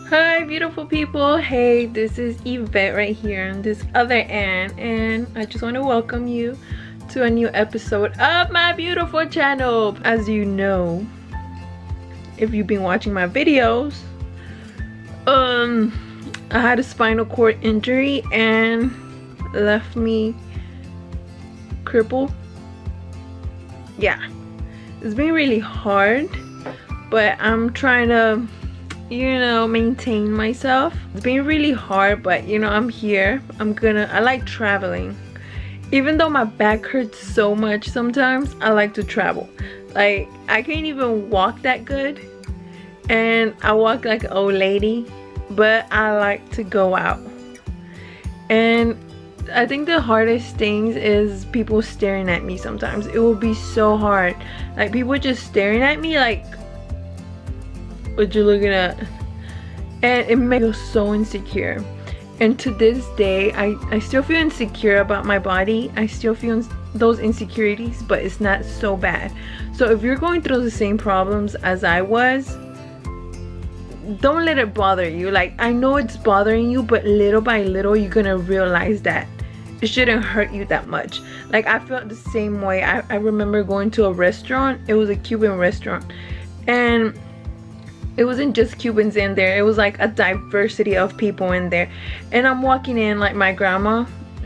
Hi beautiful people. Hey, this is Yvette right here on this other end, and I just want to welcome you to a new episode of my beautiful channel. As you know, if you've been watching my videos, I had a spinal cord injury and left me crippled. Yeah, it's been really hard, but I'm trying to maintain myself. It's been really hard, but I'm here. I like traveling. Even though my back hurts so much sometimes, I like to travel. Like, I can't even walk that good, and I walk like an old lady, but I like to go out. And I think the hardest things is people staring at me sometimes. It will be so hard. Like, people just staring at me like, what you looking at? And it makes me feel so insecure. And to this day, I still feel insecure about my body. I still feel those insecurities, but it's not so bad. So if you're going through the same problems as I was, don't let it bother you. Like, I know it's bothering you, but little by little you're gonna realize that it shouldn't hurt you that much. Like, I felt the same way. I remember going to a restaurant. It was a Cuban restaurant, and it wasn't just Cubans in there. It was like a diversity of people in there. And I'm walking in, like, my grandma,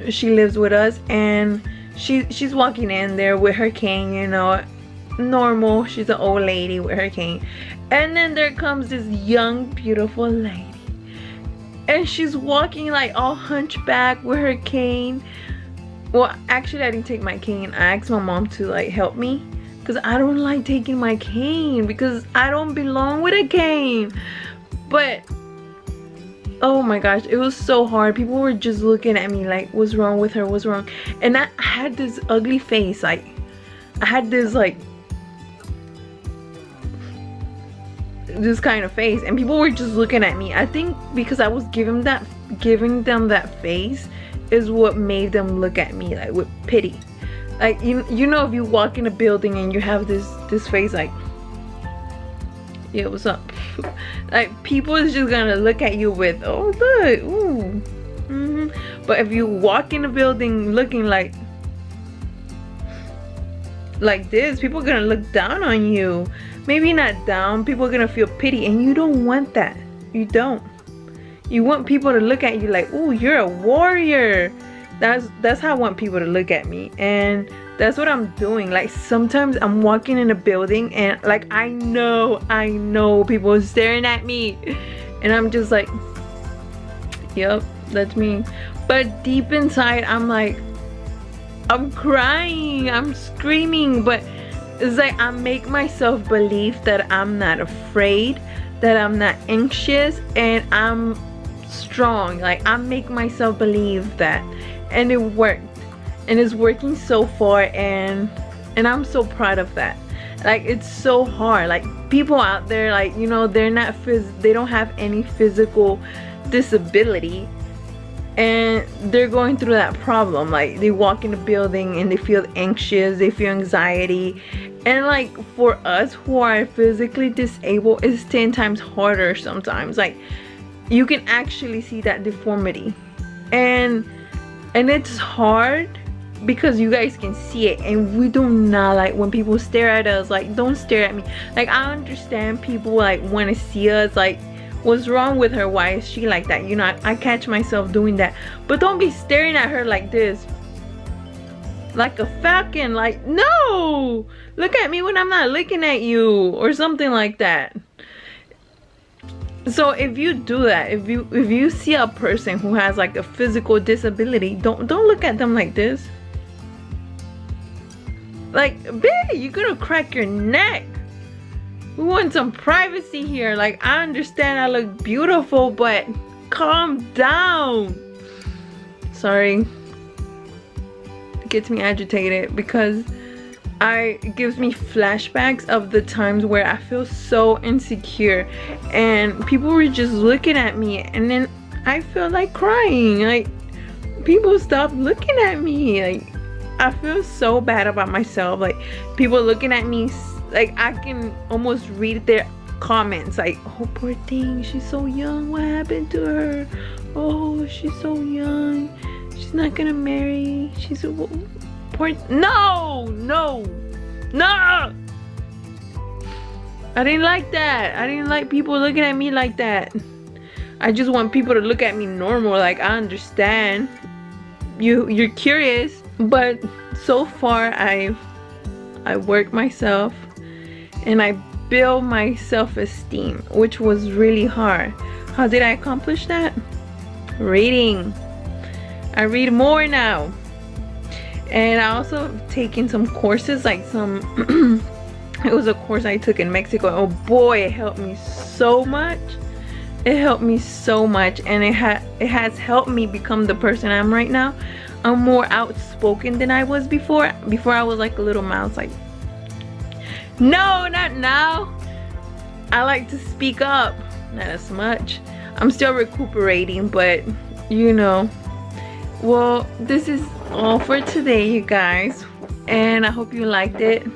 she lives with us, and she's walking in there with her cane, normal. She's an old lady with her cane. And then there comes this young, beautiful lady, and she's walking like all hunchback with her cane. Well, actually, I didn't take my cane. I asked my mom to like help me, because I don't like taking my cane, because I don't belong with a cane. But oh my gosh, it was so hard. People were just looking at me like, what's wrong with her, what's wrong? And I had this ugly face. Like, I had this like this kind of face, and people were just looking at me. I think because I was giving them that face is what made them look at me like with pity. Like, you know, if you walk in a building and you have this face like, yeah, what's up? Like, people is just gonna look at you with, oh look, ooh. But if you walk in a building looking like this, people are gonna look down on you. Maybe not down, people are gonna feel pity, and you don't want that. You don't. You want people to look at you like, ooh, you're a warrior. That's how I want people to look at me, and that's what I'm doing. Like, sometimes I'm walking in a building and like I know people are staring at me, and I'm just like, yep, that's me. But deep inside, I'm like, I'm crying, I'm screaming, but it's like I make myself believe that I'm not afraid, that I'm not anxious, and I'm strong. Like, I make myself believe that. And it worked, and it's working so far, and I'm so proud of that. Like, it's so hard. Like, people out there, like, they don't have any physical disability, and they're going through that problem. Like, they walk in a building and they feel anxious, they feel anxiety. And like, for us who are physically disabled, it's 10 times harder sometimes. Like, you can actually see that deformity, and it's hard because you guys can see it, and we do not like when people stare at us. Like, don't stare at me. Like, I understand people like want to see us, like, what's wrong with her, why is she like that? I catch myself doing that. But don't be staring at her like this, like a falcon. Like, no, look at me when I'm not looking at you, or something like that. So if you do that, if you see a person who has like a physical disability, don't look at them like this. Like, babe, you're gonna crack your neck. We want some privacy here. Like, I understand I look beautiful, but calm down. Sorry, it gets me agitated because it gives me flashbacks of the times where I feel so insecure, and people were just looking at me, and then I feel like crying. Like, people stop looking at me. Like, I feel so bad about myself. Like, people looking at me, like, I can almost read their comments like, oh poor thing, she's so young, what happened to her? Oh, she's so young, she's not gonna marry, she's a poor. No, I didn't like that. I didn't like people looking at me like that. I just want people to look at me normal. Like, I understand you're curious, but so far I work myself and I build my self-esteem, which was really hard. How did I accomplish that? Reading. I read more now. And I also have taken some courses, like some it was a course I took in Mexico. Oh boy, it helped me so much. It helped me so much, and it has helped me become the person I'm right now. I'm more outspoken than I was before. Before I was like a little mouse, like, no, not now. I like to speak up, not as much. I'm still recuperating, but you know. Well, this is all for today, you guys, and I hope you liked it.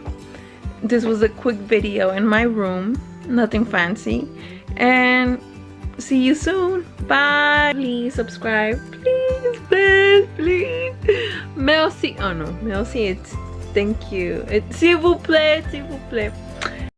This was a quick video in my room, nothing fancy, and see you soon. Bye. Please subscribe, please. Merci. Oh no, merci, it's thank you. It's s'il vous plaît, s'il vous plaît.